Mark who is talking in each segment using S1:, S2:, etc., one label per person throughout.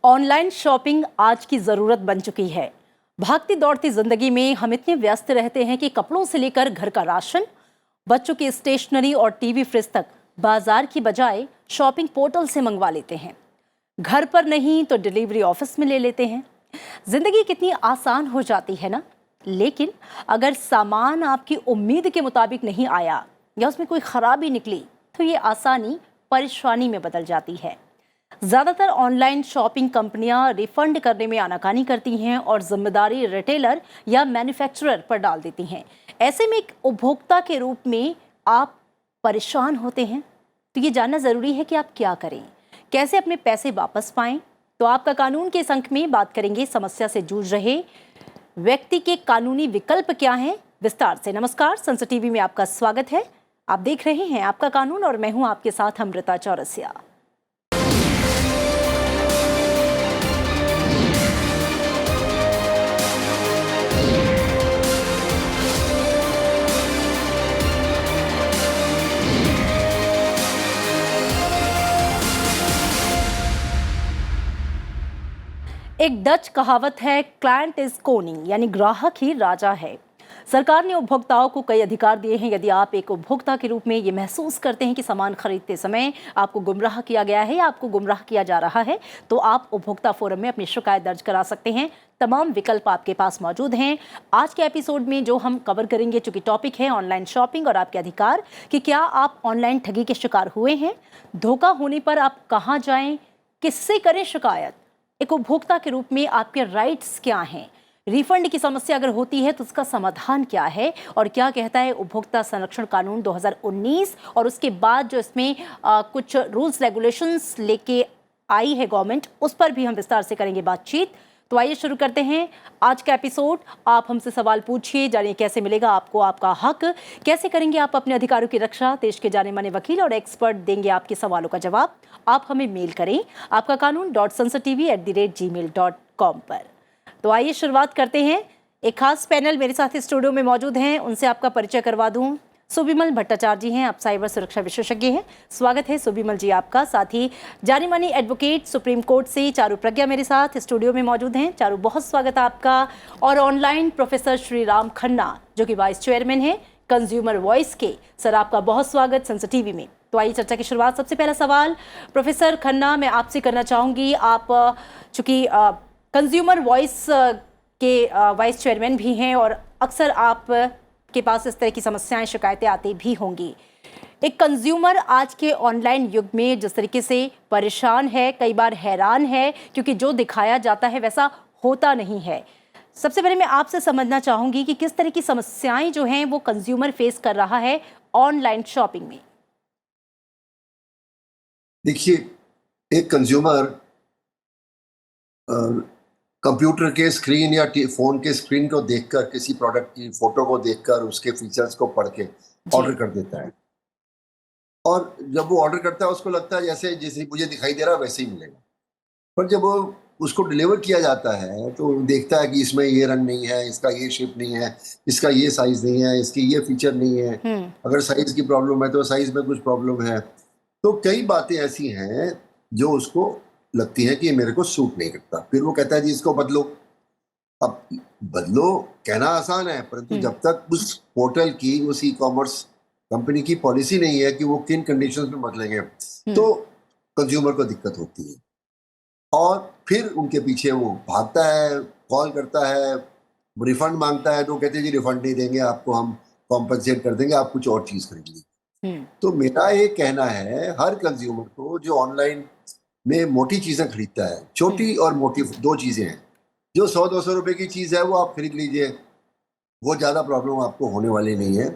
S1: Online shopping आज की ज़रूरत बन चुकी है। भागती दौड़ती जिंदगी में हम इतने व्यस्त रहते हैं कि कपड़ों से लेकर घर का राशन, बच्चों की स्टेशनरी और टीवी फ्रिज तक बाजार की बजाय शॉपिंग पोर्टल से मंगवा लेते हैं। घर पर नहीं तो डिलीवरी ऑफिस में ले लेते हैं। जिंदगी कितनी आसान हो जाती है ना। लेकिन अगर सामान आपकी उम्मीद के मुताबिक नहीं आया या उसमें कोई खराबी निकली तो ये आसानी परेशानी में बदल जाती है। ज्यादातर ऑनलाइन शॉपिंग कंपनियां रिफंड करने में आनाकानी करती हैं और जिम्मेदारी रिटेलर या मैन्युफैक्चरर पर डाल देती हैं। ऐसे में एक उपभोक्ता के रूप में आप परेशान होते हैं, तो ये जानना जरूरी है कि आप क्या करें, कैसे अपने पैसे वापस पाएं। तो आपका कानून के इस अंक में बात करेंगे समस्या से जूझ रहे व्यक्ति के कानूनी विकल्प क्या हैं, विस्तार से। नमस्कार, संसद टीवी में आपका स्वागत है। आप देख रहे हैं आपका कानून और मैं हूं आपके साथ अमृता चौरसिया। एक डच कहावत है, क्लाइंट इज कोनिंग, यानी ग्राहक ही राजा है। सरकार ने उपभोक्ताओं को कई अधिकार दिए हैं। यदि आप एक उपभोक्ता के रूप में ये महसूस करते हैं कि सामान खरीदते समय आपको गुमराह किया गया है या आपको गुमराह किया जा रहा है, तो आप उपभोक्ता फोरम में अपनी शिकायत दर्ज करा सकते हैं। तमाम विकल्प आपके पास मौजूद हैं। आज के एपिसोड में जो हम कवर करेंगे, चूंकि टॉपिक है ऑनलाइन शॉपिंग और आपके अधिकार, कि क्या आप ऑनलाइन ठगी के शिकार हुए हैं, धोखा होने पर आप कहाँ जाएं, किससे करें शिकायत, एक उपभोक्ता के रूप में आपके राइट्स क्या हैं, रिफंड की समस्या अगर होती है तो उसका समाधान क्या है, और क्या कहता है उपभोक्ता संरक्षण कानून 2019 और उसके बाद जो इसमें कुछ रूल्स रेगुलेशंस लेके आई है गवर्नमेंट, उस पर भी हम विस्तार से करेंगे बातचीत। तो आइए शुरू करते हैं आज का एपिसोड। आप हमसे सवाल पूछिए, जानिए कैसे मिलेगा आपको आपका हक, कैसे करेंगे आप अपने अधिकारों की रक्षा। देश के जाने माने वकील और एक्सपर्ट देंगे आपके सवालों का जवाब। आप हमें मेल करें आपका कानून.sansattv@gmail.com पर। तो आइए शुरुआत करते हैं। एक खास पैनल मेरे साथ स्टूडियो में मौजूद हैं, उनसे आपका परिचय करवा दूं। सुबिमल भट्टाचार्य जी हैं, आप साइबर सुरक्षा विशेषज्ञ हैं। स्वागत है सुबिमल जी आपका। साथ ही जानी मानी एडवोकेट सुप्रीम कोर्ट से चारू प्रज्ञा मेरे साथ स्टूडियो में मौजूद हैं। चारू, बहुत स्वागत है आपका। और ऑनलाइन प्रोफेसर श्री राम खन्ना, जो कि वाइस चेयरमैन हैं कंज्यूमर वॉइस के। सर, आपका बहुत स्वागत संसद टीवी में। तो आइए चर्चा की शुरुआत। सबसे पहला सवाल प्रोफेसर खन्ना मैं आपसे करना चाहूँगी। आप चूँकि कंज्यूमर वॉइस के वाइस चेयरमैन भी हैं और अक्सर आप के पास इस तरह की समस्याएं, शिकायतें आती भी होंगी। एक कंज्यूमर आज के ऑनलाइन युग में जिस तरीके से परेशान है, कई बार हैरान है, क्योंकि जो दिखाया जाता है वैसा होता नहीं है। सबसे पहले मैं आपसे समझना चाहूंगी कि किस तरह की समस्याएं जो हैं वो कंज्यूमर फेस कर रहा है ऑनलाइन शॉपिंग में।
S2: देखिए, एक कंज्यूमर कंप्यूटर के स्क्रीन या फोन के स्क्रीन को देखकर, किसी प्रोडक्ट की फोटो को देखकर, उसके फीचर्स को पढ़ के ऑर्डर कर देता है। और जब वो ऑर्डर करता है उसको लगता है जैसे जैसे मुझे दिखाई दे रहा है वैसे ही मिलेगा। पर जब वो उसको डिलीवर किया जाता है तो देखता है कि इसमें ये रंग नहीं है, इसका ये शेप नहीं है, इसका ये साइज नहीं है, इसकी ये फीचर नहीं है। अगर साइज की प्रॉब्लम है तो साइज में कुछ प्रॉब्लम है। तो कई बातें ऐसी हैं जो उसको लगती है कि ये मेरे को सूट नहीं करता। फिर वो कहता है जी इसको बदलो। अब बदलो कहना आसान है, परंतु जब तक उस पोर्टल की, उस ई कॉमर्स कंपनी की पॉलिसी नहीं है कि वो किन कंडीशंस में बदलेंगे, तो कंज्यूमर को दिक्कत होती है। और फिर उनके पीछे वो भागता है, कॉल करता है, रिफंड मांगता है, तो कहते हैं जी रिफंड नहीं देंगे आपको, हम कॉम्पनसेट कर देंगे, आप कुछ और चीज खरीद लीजिए। तो मेरा ये कहना है हर कंज्यूमर को जो ऑनलाइन में मोटी चीजें खरीदता है, छोटी और मोटी दो चीजें हैं। जो 100-200 रुपए की चीज है वो आप खरीद लीजिए, वो ज्यादा प्रॉब्लम आपको होने वाली नहीं है।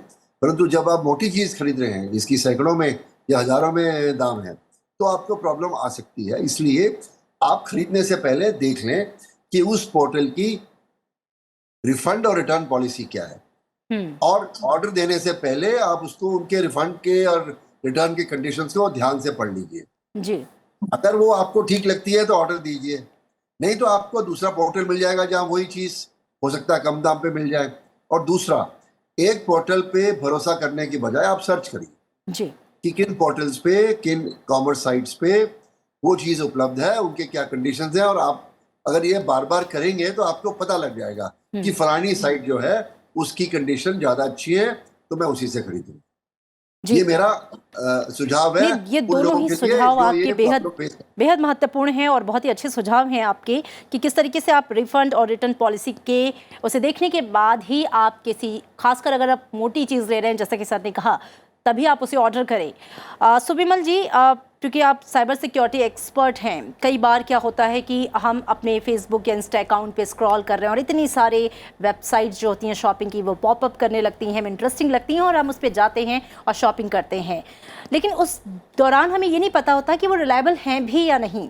S2: परंतु जब आप मोटी चीज खरीद रहे हैं जिसकी सैकड़ों में या हजारों में दाम है, तो आपको प्रॉब्लम आ सकती है। इसलिए आप खरीदने से पहले देख लें कि उस पोर्टल की रिफंड और रिटर्न पॉलिसी क्या है। और ऑर्डर देने से पहले आप उसको उनके रिफंड के और रिटर्न के कंडीशंस को ध्यान से पढ़ लीजिए जी। अगर वो आपको ठीक लगती है तो ऑर्डर दीजिए, नहीं तो आपको दूसरा पोर्टल मिल जाएगा जहां वही चीज हो सकता है कम दाम पे मिल जाए। और दूसरा, एक पोर्टल पे भरोसा करने की बजाय आप सर्च करिए जी कि किन पोर्टल्स पे, किन कॉमर्स साइट्स पे वो चीज उपलब्ध है, उनके क्या कंडीशंस हैं, और आप अगर ये बार बार करेंगे तो आपको पता लग जाएगा कि फलानी साइट जो है उसकी कंडीशन ज्यादा अच्छी है, तो मैं उसी से खरीदूं।
S1: जी।
S2: ये मेरा सुझाव है
S1: ये
S2: उन
S1: दोनों
S2: लोगों
S1: ही
S2: के लिए
S1: सुझाव
S2: जो
S1: आपके
S2: ये
S1: बेहद
S2: प्रॉब्लम फेस
S1: बेहद महत्वपूर्ण हैं और बहुत ही अच्छे सुझाव हैं आपके कि किस तरीके से आप रिफंड और रिटर्न पॉलिसी के उसे देखने के बाद ही आप किसी, खासकर अगर आप मोटी चीज़ ले रहे हैं जैसा कि सर ने कहा, तभी आप उसे ऑर्डर करें। सुबिमल जी, क्योंकि आप साइबर सिक्योरिटी एक्सपर्ट हैं, कई बार क्या होता है कि हम अपने फेसबुक या इंस्टा अकाउंट पे स्क्रॉल कर रहे हैं और इतनी सारे वेबसाइट्स जो होती हैं शॉपिंग की वो पॉपअप करने लगती हैं, हमें इंटरेस्टिंग लगती हैं और हम उस पर जाते हैं और शॉपिंग करते हैं, लेकिन उस दौरान हमें ये नहीं पता होता कि वो रिलायबल हैं भी या नहीं।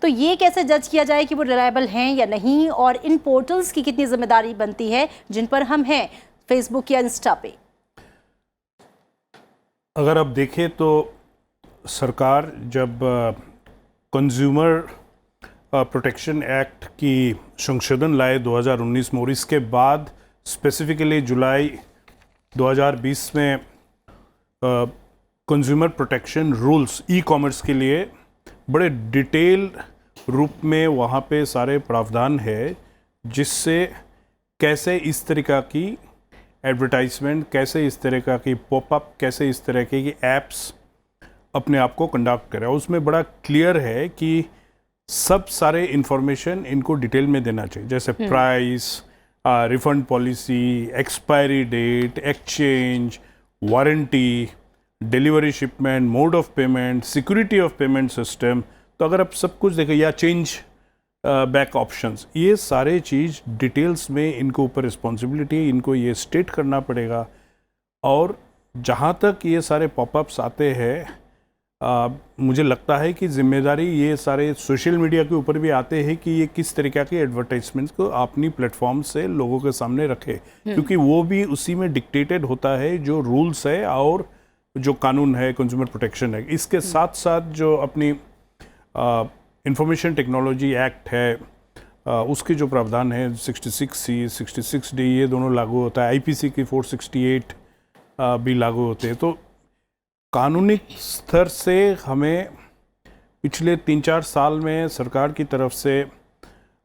S1: तो ये कैसे जज किया जाए कि वो रिलायबल हैं या नहीं, और इन पोर्टल्स की कितनी जिम्मेदारी बनती है जिन पर हम हैं फेसबुक या इंस्टा पे?
S3: अगर आप देखें तो सरकार जब कंज्यूमर प्रोटेक्शन एक्ट की संशोधन लाए 2019 में, और इसके बाद स्पेसिफिकली जुलाई 2020 में consumer protection rules e commerce के लिए बड़े डिटेल रूप में वहाँ पे सारे प्रावधान है, जिससे कैसे इस तरीक़ा की एडवर्टाइजमेंट, कैसे इस तरह की पॉपअप, कैसे इस तरह की एप्स अपने आप को कंडक्ट करें। उसमें बड़ा क्लियर है कि सब सारे इन्फॉर्मेशन इनको डिटेल में देना चाहिए, जैसे price, refund policy, expiry date, exchange, warranty, delivery shipment, mode of payment, security of payment system. तो अगर आप सब कुछ देखें, या चेंज बैक ऑप्शंस, ये सारे चीज़ डिटेल्स में इनको ऊपर रिस्पॉन्सिबिलिटी, इनको ये स्टेट करना पड़ेगा। और जहाँ तक ये सारे पॉपअप्स आते हैं, मुझे लगता है कि जिम्मेदारी ये सारे सोशल मीडिया के ऊपर भी आते हैं कि ये किस तरीक़ा के एडवर्टाइजमेंट्स को अपनी प्लेटफॉर्म से लोगों के सामने रखे, क्योंकि वो भी उसी में डिक्टेटेड होता है जो रूल्स है और जो कानून है, कंज्यूमर प्रोटेक्शन है। इसके साथ साथ जो अपनी इंफॉर्मेशन टेक्नोलॉजी एक्ट है, उसके जो प्रावधान है 66C, 66D, ये दोनों लागू होता है। IPC की 468 भी लागू होते हैं। तो कानूनी स्तर से हमें पिछले 3-4 साल में सरकार की तरफ से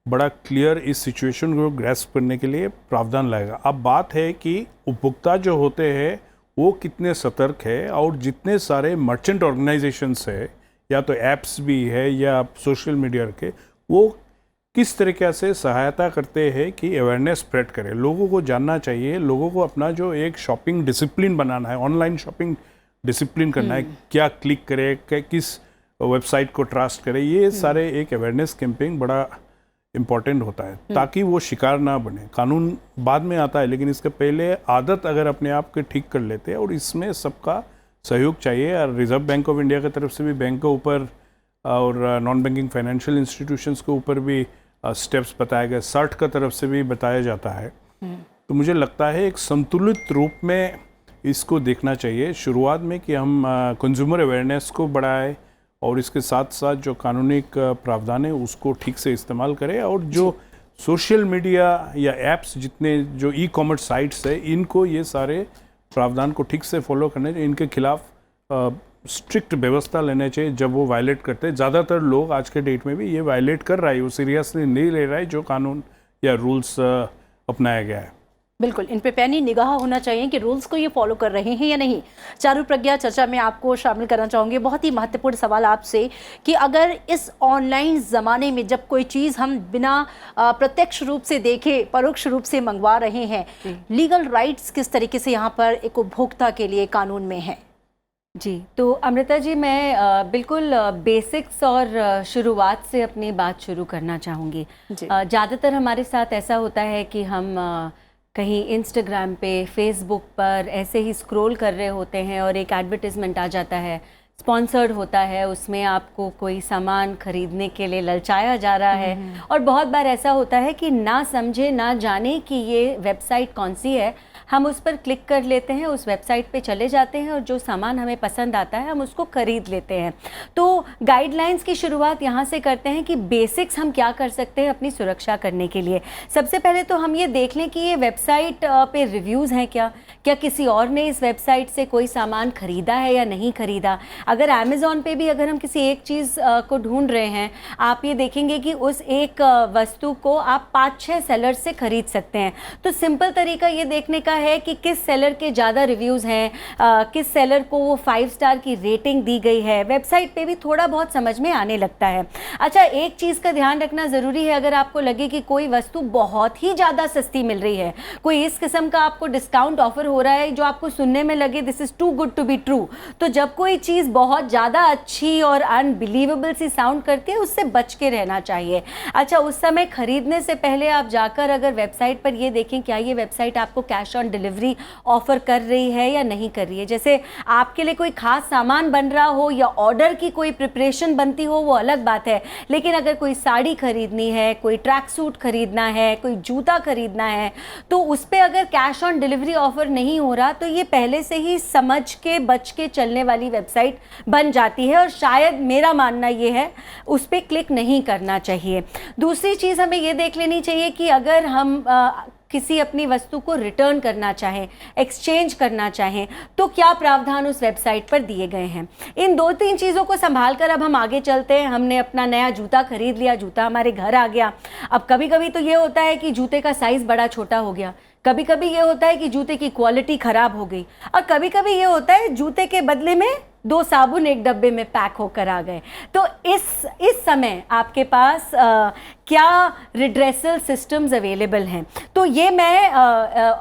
S3: बड़ा क्लियर इस सिचुएशन को ग्रैस्प करने के लिए प्रावधान लाएगा। अब बात है कि उपभोक्ता जो होते हैं वो कितने सतर्क है, और जितने सारे मर्चेंट ऑर्गेनाइजेशंस है, या तो ऐप्स भी है या सोशल मीडिया के, वो किस तरीके से सहायता करते हैं कि अवेयरनेस स्प्रेड करें। लोगों को जानना चाहिए, लोगों को अपना जो एक शॉपिंग डिसिप्लिन बनाना है, ऑनलाइन शॉपिंग डिसिप्लिन करना है, क्या क्लिक करे, किस वेबसाइट को ट्रस्ट करे, ये सारे एक अवेयरनेस कैंपेन बड़ा इम्पॉर्टेंट होता है, ताकि वो शिकार ना बने। कानून बाद में आता है, लेकिन इसके पहले आदत अगर अपने आप के ठीक कर लेते हैं, और इसमें सबका सहयोग चाहिए। और रिजर्व बैंक ऑफ इंडिया की तरफ से भी बैंक के ऊपर और नॉन बैंकिंग फाइनेंशियल इंस्टीट्यूशंस के ऊपर भी स्टेप्स बताए गए, सर्ट का तरफ से भी बताया जाता है। तो मुझे लगता है एक संतुलित रूप में इसको देखना चाहिए शुरुआत में, कि हम कंज्यूमर अवेयरनेस को बढ़ाएं और इसके साथ साथ जो कानूनी प्रावधान है उसको ठीक से इस्तेमाल करें, और जो सोशल मीडिया या एप्स, जितने जो ई कॉमर्स साइट्स है, इनको ये सारे प्रावधान को ठीक से फॉलो करने चाहिए। इनके खिलाफ स्ट्रिक्ट व्यवस्था लेने चाहिए जब वो वायलेट करते हैं। ज़्यादातर लोग आज के डेट में भी ये वायलेट कर रहा है, वो सीरियसली नहीं ले रहा है जो कानून या रूल्स अपनाया गया है।
S1: बिल्कुल, इन पे पैनी निगाह होना चाहिए कि रूल्स को ये फॉलो कर रहे हैं या नहीं। चारू प्रज्ञा, चर्चा में आपको शामिल करना चाहूँगी। बहुत ही महत्वपूर्ण सवाल आपसे कि अगर इस ऑनलाइन ज़माने में जब कोई चीज़ हम बिना प्रत्यक्ष रूप से देखे परोक्ष रूप से मंगवा रहे हैं, लीगल राइट्स किस तरीके से यहाँ पर एक उपभोक्ता के लिए कानून में है?
S4: जी, तो अमृता जी, मैं बिल्कुल बेसिक्स और शुरुआत से अपनी बात शुरू करना चाहूँगी। ज़्यादातर हमारे साथ ऐसा होता है कि हम कहीं इंस्टाग्राम पे, फेसबुक पर ऐसे ही स्क्रॉल कर रहे होते हैं और एक एडवर्टाइजमेंट आ जाता है, स्पॉन्सर्ड होता है, उसमें आपको कोई सामान खरीदने के लिए ललचाया जा रहा है। और बहुत बार ऐसा होता है कि ना समझे ना जाने कि ये वेबसाइट कौन सी है, हम उस पर क्लिक कर लेते हैं, उस वेबसाइट पे चले जाते हैं और जो सामान हमें पसंद आता है हम उसको खरीद लेते हैं। तो गाइडलाइंस की शुरुआत यहाँ से करते हैं कि बेसिक्स हम क्या कर सकते हैं अपनी सुरक्षा करने के लिए। सबसे पहले तो हम ये देख लें कि ये वेबसाइट पे रिव्यूज़ हैं क्या किसी और ने इस वेबसाइट से कोई सामान ख़रीदा है या नहीं ख़रीदा। अगर अमेज़ॉन पे भी अगर हम किसी एक चीज़ को ढूंढ रहे हैं, आप ये देखेंगे कि उस एक वस्तु को आप 5-6 सेलर से ख़रीद सकते हैं। तो सिंपल तरीका ये देखने का है कि किस सेलर के ज़्यादा रिव्यूज़ हैं, किस सेलर को वो 5 स्टार की रेटिंग दी गई है। वेबसाइट पे भी थोड़ा बहुत समझ में आने लगता है। अच्छा, एक चीज़ का ध्यान रखना ज़रूरी है, अगर आपको लगे कि कोई वस्तु बहुत ही ज़्यादा सस्ती मिल रही है, कोई इस किस्म का आपको डिस्काउंट ऑफर हो रहा है जो आपको सुनने में लगे this is too good to be true, तो जब कोई चीज़ बहुत ज़्यादा अच्छी और अनबिलीवेबल सी साउंड करती है उससे बच के रहना चाहिए। अच्छा, उस समय ख़रीदने से पहले आप जाकर अगर वेबसाइट पर ये देखें क्या ये वेबसाइट आपको कैश ऑन डिलीवरी ऑफ़र कर रही है या नहीं कर रही है। जैसे आपके लिए कोई ख़ास सामान बन रहा हो या ऑर्डर की कोई प्रिपरेशन बनती हो वो अलग बात है, लेकिन अगर कोई साड़ी खरीदनी है, कोई ट्रैक सूट खरीदना है, कोई जूता खरीदना है, तो उस पर अगर कैश ऑन डिलीवरी ऑफ़र नहीं हो रहा तो ये पहले से ही समझ के बच के चलने वाली वेबसाइट बन जाती है और शायद मेरा मानना ये है उस पर क्लिक नहीं करना चाहिए। दूसरी चीज़ हमें ये देख लेनी चाहिए कि अगर हम किसी अपनी वस्तु को रिटर्न करना चाहें, एक्सचेंज करना चाहें, तो क्या प्रावधान उस वेबसाइट पर दिए गए हैं। इन 2-3 चीज़ों को संभाल कर अब हम आगे चलते हैं। हमने अपना नया जूता खरीद लिया, जूता हमारे घर आ गया। अब कभी कभी तो ये होता है कि जूते का साइज़ बड़ा छोटा हो गया, कभी कभी ये होता है कि जूते की क्वालिटी ख़राब हो गई, और कभी कभी ये होता है जूते के बदले में 2 साबुन एक डब्बे में पैक होकर आ गए। तो इस समय आपके पास क्या रिड्रेसल सिस्टम्स अवेलेबल हैं, तो ये मैं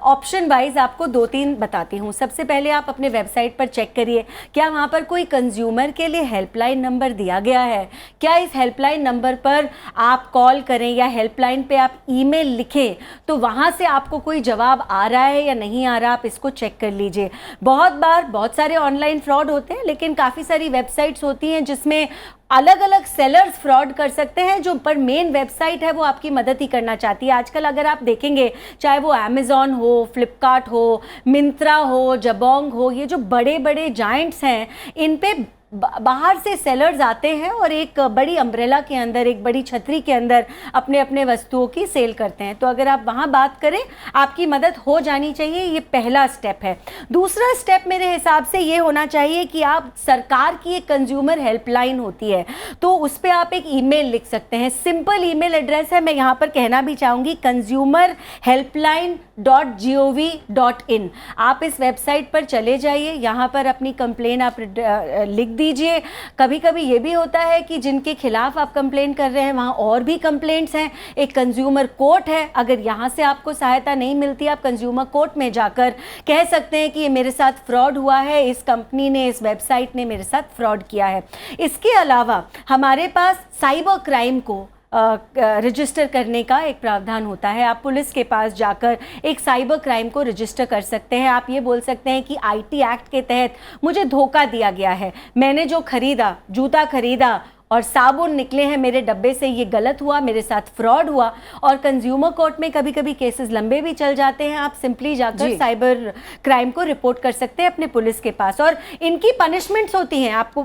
S4: ऑप्शन वाइज आपको 2-3 बताती हूँ। सबसे पहले आप अपने वेबसाइट पर चेक करिए क्या वहाँ पर कोई कंज्यूमर के लिए हेल्पलाइन नंबर दिया गया है। क्या इस हेल्पलाइन नंबर पर आप कॉल करें या हेल्पलाइन पे आप ईमेल लिखें तो वहाँ से आपको कोई जवाब आ रहा है या नहीं आ रहा, आप इसको चेक कर लीजिए। बहुत बार बहुत सारे ऑनलाइन फ्रॉड होते हैं, लेकिन काफ़ी सारी वेबसाइट्स होती हैं जिसमें अलग अलग सेलर्स फ्रॉड कर सकते हैं, जो पर मेन वेबसाइट है वो आपकी मदद ही करना चाहती है। आजकल अगर आप देखेंगे, चाहे वो अमेज़ॉन हो, फ्लिपकार्ट हो, मिंत्रा हो, जबोंग हो, ये जो बड़े बड़े जायंट्स हैं, इन पे बाहर से सेलर्स आते हैं और एक बड़ी अम्ब्रेला के अंदर, एक बड़ी छतरी के अंदर अपने अपने वस्तुओं की सेल करते हैं। तो अगर आप वहाँ बात करें, आपकी मदद हो जानी चाहिए, ये पहला स्टेप है। दूसरा स्टेप मेरे हिसाब से ये होना चाहिए कि आप सरकार की एक कंज्यूमर हेल्पलाइन होती है, तो उस पर आप एक ईमेल लिख सकते हैं। सिंपल ईमेल एड्रेस है, मैं यहाँ पर कहना भी चाहूँगी, consumerhelpline.gov.in। आप इस वेबसाइट पर चले जाइए, यहाँ पर अपनी कंप्लेन आप लिख दीजिए। कभी कभी ये भी होता है कि जिनके खिलाफ आप कंप्लेन कर रहे हैं वहाँ और भी कंप्लेंट्स हैं। एक कंज्यूमर कोर्ट है, अगर यहाँ से आपको सहायता नहीं मिलती, आप कंज्यूमर कोर्ट में जाकर कह सकते हैं कि ये मेरे साथ फ्रॉड हुआ है, इस कंपनी ने, इस वेबसाइट ने मेरे साथ फ्रॉड किया है। इसके अलावा हमारे पास साइबर क्राइम को रजिस्टर करने का एक प्रावधान होता है। आप पुलिस के पास जाकर एक साइबर क्राइम को रजिस्टर कर सकते हैं। आप ये बोल सकते हैं कि आईटी एक्ट के तहत मुझे धोखा दिया गया है, मैंने जो खरीदा, जूता खरीदा और साबुन निकले हैं मेरे डब्बे से, ये गलत हुआ, मेरे साथ फ्रॉड हुआ। और कंज्यूमर कोर्ट में कभी कभी केसेस लंबे भी चल जाते हैं। आप सिंपली जाकर साइबर क्राइम को रिपोर्ट कर सकते हैं अपने पुलिस के पास, और इनकी पनिशमेंट्स होती हैं। आपको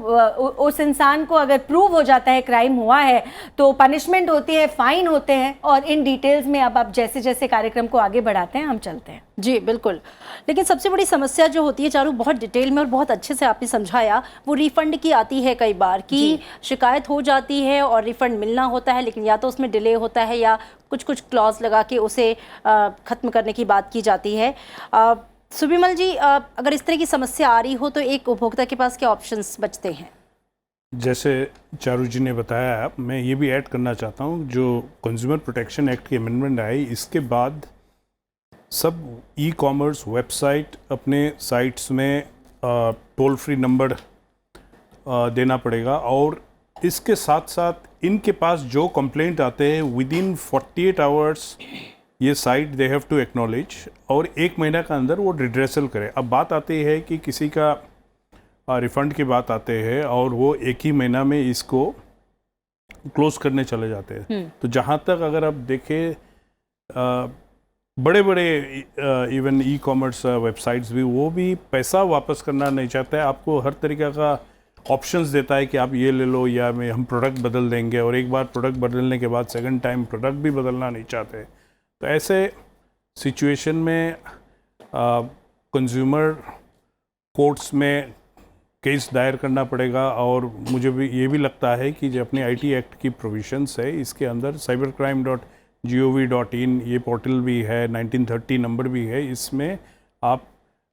S4: उस इंसान को अगर प्रूव हो जाता है क्राइम हुआ है तो पनिशमेंट होती है, फाइन होते हैं, और इन डिटेल्स में अब आप जैसे जैसे कार्यक्रम को आगे बढ़ाते हैं हम चलते हैं।
S1: जी बिल्कुल, लेकिन सबसे बड़ी समस्या जो होती है, चारू बहुत डिटेल में और बहुत अच्छे से आपने समझाया, वो रिफ़ंड की आती है। कई बार कि शिकायत हो जाती है और रिफ़ंड मिलना होता है, लेकिन या तो उसमें डिले होता है या कुछ क्लॉज लगा के उसे ख़त्म करने की बात की जाती है। सुबिमल जी, अगर इस तरह की समस्या आ रही हो तो एक उपभोक्ता के पास क्या ऑप्शंस बचते हैं?
S3: जैसे चारू जी ने बताया, मैं ये भी ऐड करना चाहता हूँ, जो कंज्यूमर प्रोटेक्शन एक्ट की अमेंडमेंट आई, इसके बाद सब ई कॉमर्स वेबसाइट अपने साइट्स में टोल फ्री नंबर देना पड़ेगा, और इसके साथ साथ इनके पास जो कंप्लेंट आते हैं विद इन 48 आवर्स ये site they have to acknowledge, और 1 महीना का अंदर वो रिड्रेसल करे। अब बात आती है कि किसी का रिफ़ंड की बात आते हैं और वो 1 ही महीना में इसको क्लोज करने चले जाते हैं। तो जहाँ तक अगर आप देखें, बड़े बड़े इवन ई कॉमर्स वेबसाइट्स भी, वो भी पैसा वापस करना नहीं चाहता है। आपको हर तरीक़े का ऑप्शंस देता है कि आप ये ले लो या हम प्रोडक्ट बदल देंगे, और एक बार प्रोडक्ट बदलने के बाद सेकंड टाइम प्रोडक्ट भी बदलना नहीं चाहते। तो ऐसे सिचुएशन में कंज्यूमर कोर्ट्स में केस दायर करना पड़ेगा। और मुझे भी ये भी लगता है कि जो अपने आईटी एक्ट की प्रोविजंस है, इसके अंदर cybercrime.gov.in ये पोर्टल भी है, 1930 नंबर भी है, इसमें आप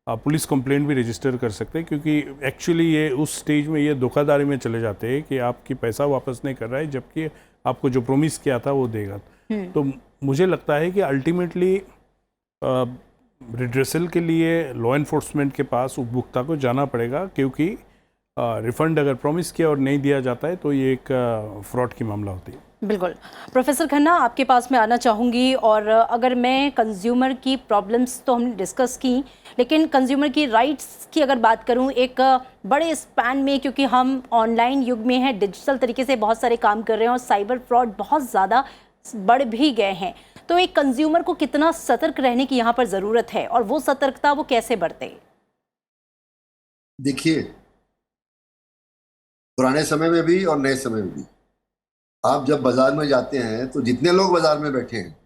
S3: पुलिस कंप्लेंट भी रजिस्टर कर सकते हैं। क्योंकि एक्चुअली ये उस स्टेज में ये धोखाधड़ी में चले जाते हैं कि आपकी पैसा वापस नहीं कर रहा है, जबकि आपको जो प्रॉमिस किया था वो देगा। तो मुझे लगता है कि अल्टीमेटली रिड्रेसल के लिए लॉ एनफोर्समेंट के पास उपभोक्ता को जाना पड़ेगा, क्योंकि रिफंड अगर प्रॉमिस किया और नहीं दिया जाता है तो ये एक फ्रॉड की मामला होती है।
S1: बिल्कुल। प्रोफेसर खन्ना, आपके पास मैं आना चाहूँगी। और अगर मैं कंज्यूमर की प्रॉब्लम्स तो हमने डिस्कस की, लेकिन कंज्यूमर की राइट्स की अगर बात करूँ एक बड़े स्पैन में, क्योंकि हम ऑनलाइन युग में हैं, डिजिटल तरीके से बहुत सारे काम कर रहे हैं और साइबर फ्रॉड बहुत ज़्यादा बढ़ भी गए हैं, तो एक कंज्यूमर को कितना सतर्क रहने की यहाँ पर ज़रूरत है, और वो सतर्कता वो कैसे बरते?
S2: देखिए, पुराने समय में भी और नए समय में भी आप जब बाजार में जाते हैं तो जितने लोग बाजार में बैठे हैं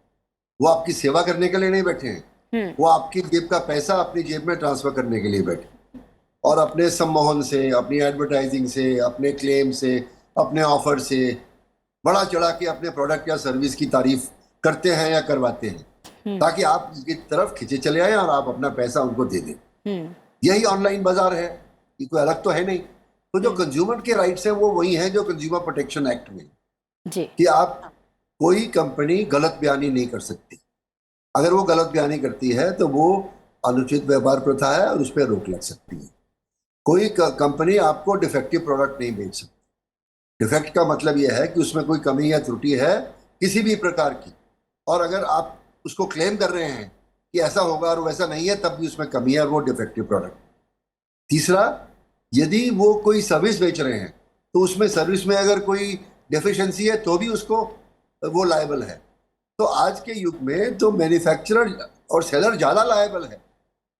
S2: वो आपकी सेवा करने के लिए नहीं बैठे हैं, वो आपकी जेब का पैसा अपनी जेब में ट्रांसफर करने के लिए बैठे, और अपने सम्मोहन से, अपनी एडवर्टाइजिंग से, अपने क्लेम से, अपने ऑफर से बड़ा चढ़ा के अपने प्रोडक्ट या सर्विस की तारीफ करते हैं या करवाते हैं, ताकि आप इसकी तरफ खींचे चले आए और आप अपना पैसा उनको दे दें। यही ऑनलाइन बाजार है, ये कोई अलग तो है नहीं। तो जो कंज्यूमर के राइट्स हैं वो वही हैं जो कंज्यूमर प्रोटेक्शन एक्ट में
S1: जी,
S2: कि आप कोई कंपनी गलत बयानी नहीं कर सकती। अगर वो गलत बयानी करती है तो वो अनुचित व्यापार प्रथा है और उस पर रोक लग सकती है। कोई कंपनी आपको डिफेक्टिव प्रोडक्ट नहीं बेच सकती। डिफेक्ट का मतलब यह है कि उसमें कोई कमी या त्रुटि है किसी भी प्रकार की, और अगर आप उसको क्लेम कर रहे हैं कि ऐसा होगा और वैसा नहीं है, तब भी उसमें कमी है और वो डिफेक्टिव प्रोडक्ट। तीसरा, यदि वो कोई सर्विस बेच रहे हैं तो उसमें सर्विस में अगर कोई डेफिशिएंसी है तो भी उसको वो लायबल है। तो आज के युग में तो मैन्युफैक्चरर और सेलर ज़्यादा लायबल है।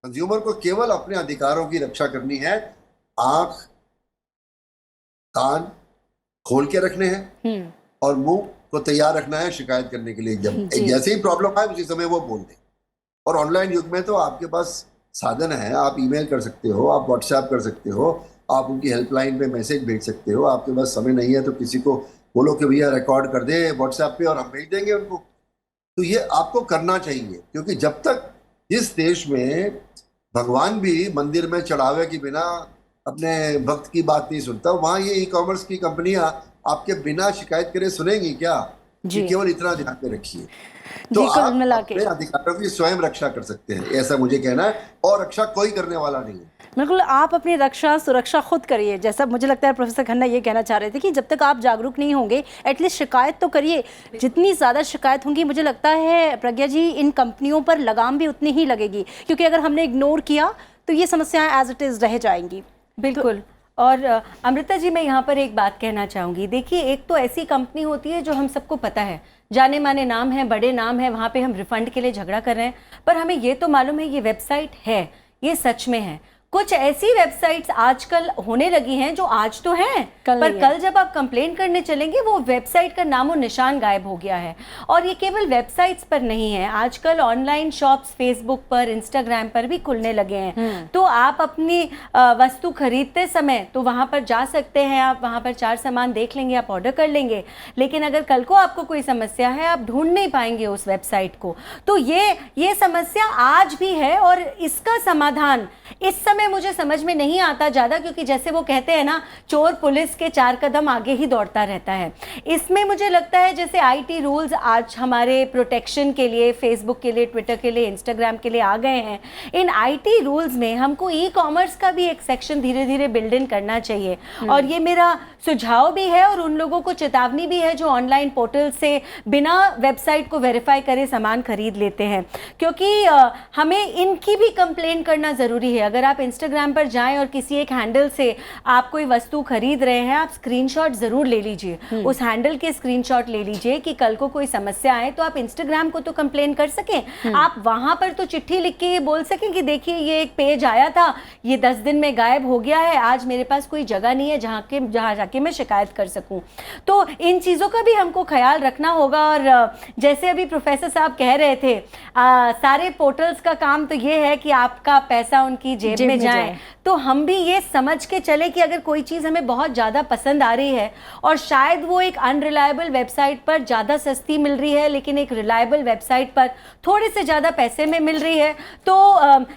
S2: कंज्यूमर को केवल अपने अधिकारों की रक्षा करनी है, आंख कान खोल के रखने हैं और मुंह को तैयार रखना है शिकायत करने के लिए। जब जैसे ही प्रॉब्लम आए उसी समय वो बोल दें। और ऑनलाइन युग में तो आपके पास साधन है, आप ईमेल कर सकते हो, आप व्हाट्सएप कर सकते हो, आप उनकी हेल्पलाइन पे मैसेज भेज सकते हो। आपके पास समय नहीं है तो किसी को बोलो कि भैया रिकॉर्ड कर दे व्हाट्सएप पे और हम भेज देंगे उनको। तो ये आपको करना चाहिए, क्योंकि जब तक जिस देश में भगवान भी मंदिर में चढ़ावे के बिना अपने भक्त की बात नहीं सुनता, वहाँ ये ई कॉमर्स की कंपनियां आपके बिना शिकायत करे सुनेंगी क्या? केवल इतना ध्यान में रखिए। तो आप अपने अधिकारों की स्वयं रक्षा कर सकते हैं, ऐसा मुझे कहना है, और रक्षा कोई करने वाला नहीं है।
S1: बिल्कुल, आप अपनी रक्षा सुरक्षा खुद करिए। जैसा मुझे लगता है प्रोफेसर खन्ना ये कहना चाह रहे थे कि जब तक आप जागरूक नहीं होंगे एटलीस्ट शिकायत तो करिए। जितनी ज़्यादा शिकायत होंगी मुझे लगता है प्रज्ञा जी इन कंपनियों पर लगाम भी उतनी ही लगेगी, क्योंकि अगर हमने इग्नोर किया तो ये समस्याएं एज इट इज़ रह जाएंगी।
S4: बिल्कुल। और अमृता जी, मैं यहाँ पर एक बात कहना चाहूँगी। देखिए, एक तो ऐसी कंपनी होती है जो हम सबको पता है, जाने माने नाम है, बड़े नाम है, वहाँ पे हम रिफंड के लिए झगड़ा कर रहे हैं, पर हमें ये तो मालूम है ये वेबसाइट है, ये सच में है। कुछ ऐसी वेबसाइट्स आजकल होने लगी हैं जो आज तो हैं, पर कल जब आप कंप्लेन करने चलेंगे वो वेबसाइट का नामो निशान गायब हो गया है। और ये केवल वेबसाइट्स पर नहीं है, आजकल ऑनलाइन शॉप्स फेसबुक पर, इंस्टाग्राम पर भी खुलने लगे हैं। तो आप अपनी वस्तु खरीदते समय तो वहाँ पर जा सकते हैं, आप वहाँ पर 4 सामान देख लेंगे, आप ऑर्डर कर लेंगे, लेकिन अगर कल को आपको कोई समस्या है आप ढूंढ नहीं पाएंगे उस वेबसाइट को। तो ये समस्या आज भी है, और इसका समाधान इस समय मुझे समझ में नहीं आता ज़्यादा, क्योंकि जैसे वो कहते हैं ना, चोर पुलिस के 4 कदम आगे ही दौड़ता रहता है। इसमें मुझे लगता है जैसे आईटी रूल्स आज हमारे प्रोटेक्शन के लिए फेसबुक के लिए, ट्विटर के लिए, इंस्टाग्राम के लिए आ गए हैं, इन आईटी रूल्स में हमको ई कॉमर्स का भी एक सेक्शन धीरे धीरे बिल्ड इन करना चाहिए। और ये मेरा सुझाव भी है और उन लोगों को चेतावनी भी है जो ऑनलाइन पोर्टल से बिना वेबसाइट को वेरीफाई करे सामान खरीद लेते हैं, क्योंकि हमें इनकी भी कंप्लेन करना ज़रूरी है। अगर आप इंस्टाग्राम पर जाएं और किसी एक हैंडल से आप कोई वस्तु खरीद रहे हैं, आप स्क्रीनशॉट ज़रूर ले लीजिए, उस हैंडल के स्क्रीनशॉट ले लीजिए कि कल को कोई समस्या आए तो आप इंस्टाग्राम को तो कंप्लेन कर सकें, आप वहाँ पर तो चिट्ठी लिख के ये बोल सकें कि देखिए ये एक पेज आया था, ये 10 दिन में गायब हो गया है, आज मेरे पास कोई जगह नहीं है जहाँ जाके मैं शिकायत कर सकूँ। तो इन चीज़ों का भी हमको ख्याल रखना होगा। और जैसे अभी प्रोफेसर साहब कह रहे थे, सारे पोर्टल्स का काम तो ये है कि आपका पैसा उनकी जेब में जाए, तो हम भी ये समझ के चले कि अगर कोई चीज़ हमें बहुत ज़्यादा पसंद आ रही है और शायद वो एक अनरिलायबल वेबसाइट पर ज़्यादा सस्ती मिल रही है लेकिन एक रिलायबल वेबसाइट पर थोड़े से ज़्यादा पैसे में मिल रही है, तो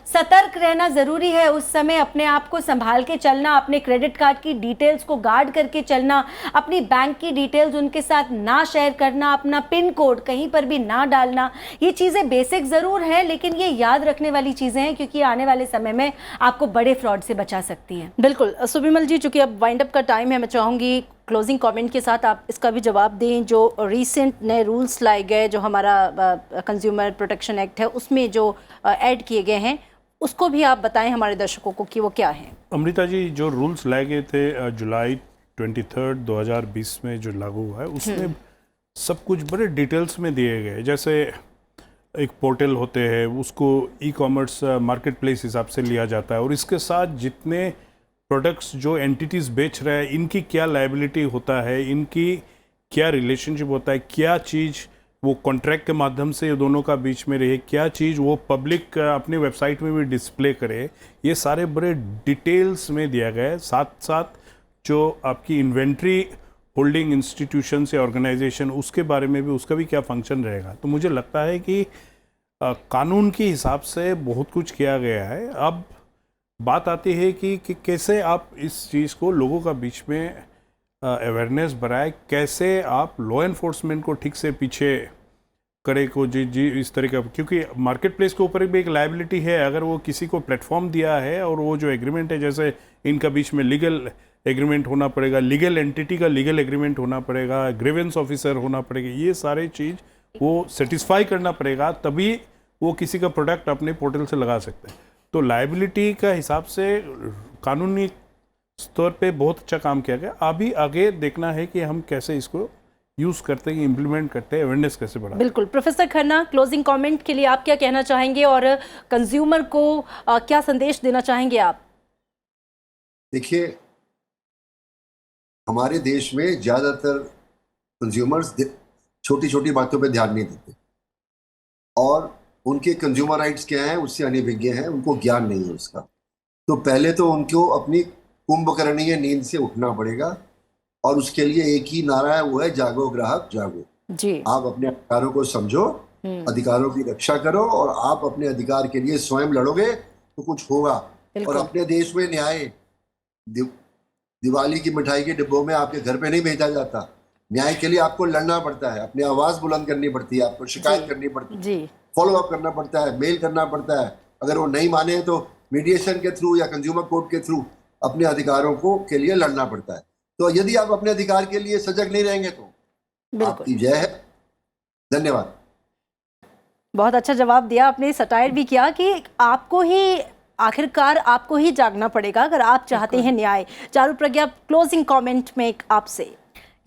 S4: सतर्क रहना ज़रूरी है। उस समय अपने आप को संभाल के चलना, अपने क्रेडिट कार्ड की डिटेल्स को गार्ड करके चलना, अपनी बैंक की डिटेल्स उनके साथ ना शेयर करना, अपना पिन कोड कहीं पर भी ना डालना, ये चीज़ें बेसिक ज़रूर हैं लेकिन ये याद रखने वाली चीज़ें हैं क्योंकि आने वाले समय में आपको बड़े फ्रॉड से बचा सकती हैं।
S1: बिल्कुल सुबिमल जी, चूंकि अब वाइंड अप का टाइम है, मैं चाहूँगी क्लोजिंग कमेंट के साथ आप इसका भी जवाब दें। जो रीसेंट नए रूल्स लाए गए, जो हमारा कंज्यूमर प्रोटेक्शन एक्ट है उसमें जो ऐड किए गए हैं, उसको भी आप बताएं हमारे दर्शकों को कि वो क्या है।
S3: अमृता जी, जो रूल्स लाए गए थे जुलाई 23, 2020 में जो लागू हुआ है, उसमें सब कुछ बड़े डिटेल्स में दिए गए। जैसे एक पोर्टल होते हैं, उसको ई कॉमर्स मार्केट प्लेस हिसाब से लिया जाता है और इसके साथ जितने प्रोडक्ट्स जो एंटिटीज़ बेच रहे हैं, इनकी क्या लायबिलिटी होता है, इनकी क्या रिलेशनशिप होता है, क्या चीज़ वो कॉन्ट्रैक्ट के माध्यम से दोनों का बीच में रहे, क्या चीज़ वो पब्लिक अपनी वेबसाइट में भी डिस्प्ले करे, ये सारे बड़े डिटेल्स में दिया गया है। साथ साथ जो आपकी इन्वेंट्री होल्डिंग इंस्टीट्यूशन से ऑर्गेनाइजेशन, उसके बारे में भी, उसका भी क्या फंक्शन रहेगा। तो मुझे लगता है कि कानून के हिसाब से बहुत कुछ किया गया है। अब बात आती है कि कैसे आप इस चीज़ को लोगों का बीच में अवेयरनेस बढ़ाए, कैसे आप लॉ एनफोर्समेंट को ठीक से पीछे करे को जी इस तरह का, क्योंकि मार्केट प्लेस के ऊपर भी एक लायबिलिटी है। अगर वो किसी को प्लेटफॉर्म दिया है और वो जो एग्रीमेंट है, जैसे इनका बीच में लीगल एग्रीमेंट होना पड़ेगा, लीगल एंटिटी का लीगल एग्रीमेंट होना पड़ेगा, ग्रीवेंस ऑफिसर होना पड़ेगा, ये सारे चीज़ वो सेटिस्फाई करना पड़ेगा, तभी वो किसी का प्रोडक्ट अपने पोर्टल से लगा सकते हैं। तो लायबिलिटी का हिसाब से कानूनी स्तर पे बहुत अच्छा काम किया गया। अभी आगे देखना है कि हम कैसे इसको यूज़ करते हैं, इम्प्लीमेंट करते हैं, अवेयरनेस कैसे बढ़ाते हैं।
S1: बिल्कुल। प्रोफेसर खन्ना, क्लोजिंग कमेंट के लिए आप क्या कहना चाहेंगे और कंज्यूमर को क्या संदेश देना चाहेंगे आप?
S2: देखिए, हमारे देश में ज़्यादातर कंज्यूमर्स छोटी छोटी बातों पे ध्यान नहीं देते और उनके कंज्यूमर राइट्स क्या हैं उससे अनभिज्ञ हैं, उनको ज्ञान नहीं है उसका। तो पहले तो उनको अपनी कुंभकर्णीय नींद से उठना पड़ेगा और उसके लिए एक ही नारा है, वो है जागो ग्राहक जागो
S1: जी।
S2: आप अपने अधिकारों को समझो, अधिकारों की रक्षा करो और आप अपने अधिकार के लिए स्वयं लड़ोगे तो कुछ होगा। और अपने देश में न्याय दिवाली की मिठाई के डिब्बों में आपके घर पे नहीं भेजा जाता। न्याय के लिए आपको लड़ना पड़ता है, अपनी आवाज बुलंद करनी पड़ती है, आपको शिकायत करनी पड़ती है, फॉलो अप करना पड़ता है, मेल करना पड़ता है। अगर वो नहीं माने तो मीडिएशन के थ्रू या कंज्यूमर कोर्ट के थ्रू अपने अधिकारों को के लिए लड़ना पड़ता है। तो यदि आप अपने अधिकार के लिए सजग नहीं रहेंगे तो आपकी जय है। धन्यवाद।
S1: बहुत अच्छा जवाब दिया आपने, सटायर भी किया कि आपको ही आखिरकार आपको ही जागना पड़ेगा अगर आप चाहते हैं न्याय। चारू प्रज्ञा, क्लोजिंग कमेंट में आपसे।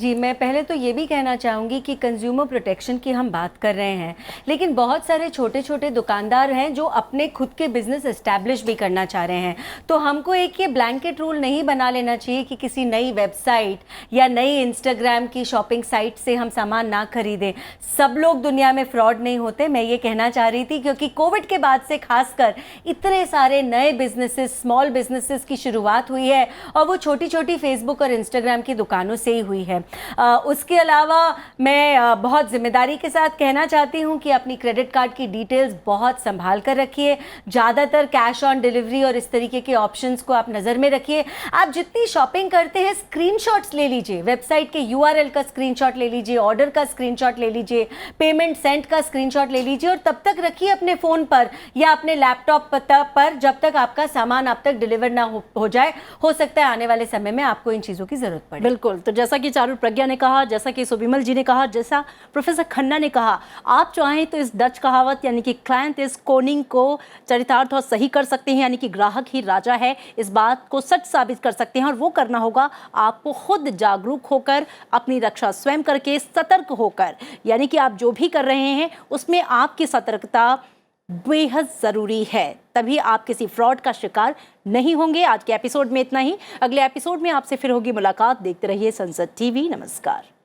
S4: जी, मैं पहले तो ये भी कहना चाहूँगी कि कंज्यूमर प्रोटेक्शन की हम बात कर रहे हैं, लेकिन बहुत सारे छोटे छोटे दुकानदार हैं जो अपने खुद के बिज़नेस एस्टैब्लिश भी करना चाह रहे हैं। तो हमको एक ये ब्लैंकेट रूल नहीं बना लेना चाहिए कि किसी नई वेबसाइट या नई इंस्टाग्राम की शॉपिंग साइट से हम सामान ना खरीदें। सब लोग दुनिया में फ्रॉड नहीं होते, मैं ये कहना चाह रही थी, क्योंकि कोविड के बाद से खासकर इतने सारे नए बिजनेसेस, स्मॉल बिजनेसेस की शुरुआत हुई है और वो छोटी छोटी फेसबुक और इंस्टाग्राम की दुकानों से ही हुई है। उसके अलावा मैं बहुत जिम्मेदारी के साथ कहना चाहती हूं कि अपनी क्रेडिट कार्ड की डिटेल्स बहुत संभाल कर रखिए। ज़्यादातर कैश ऑन डिलीवरी और इस तरीके के ऑप्शंस को आप नज़र में रखिए। आप जितनी शॉपिंग करते हैं स्क्रीनशॉट्स ले लीजिए, वेबसाइट के URL का स्क्रीनशॉट ले लीजिए, ऑर्डर का स्क्रीनशॉट ले लीजिए, पेमेंट सेंड का स्क्रीनशॉट ले लीजिए और तब तक रखिए अपने फ़ोन पर या अपने लैपटॉप पर जब तक आपका सामान आप तक डिलीवर ना हो जाए। हो सकता है आने वाले समय में आपको इन चीज़ों की ज़रूरत पड़े।
S1: बिल्कुल। तो जैसा कि चारू और प्रज्ञा ने कहा, जैसा कि सुबिमल जी ने कहा, जैसा प्रोफेसर खन्ना ने कहा, आप चाहें तो इस डच कहावत यानी कि क्लाइंट इज कोनिंग को चरितार्थ और सही कर सकते हैं, यानी कि ग्राहक ही राजा है, इस बात को सच साबित कर सकते हैं। और वो करना होगा आपको खुद जागरूक होकर, अपनी रक्षा स्वयं करके, सतर्क होकर, यानी कि आप जो भी कर रहे हैं उसमें आपकी सतर्कता बेहद ज़रूरी है, तभी आप किसी फ्रॉड का शिकार नहीं होंगे। आज के एपिसोड में इतना ही, अगले एपिसोड में आपसे फिर होगी मुलाकात। देखते रहिए संसद टीवी। नमस्कार।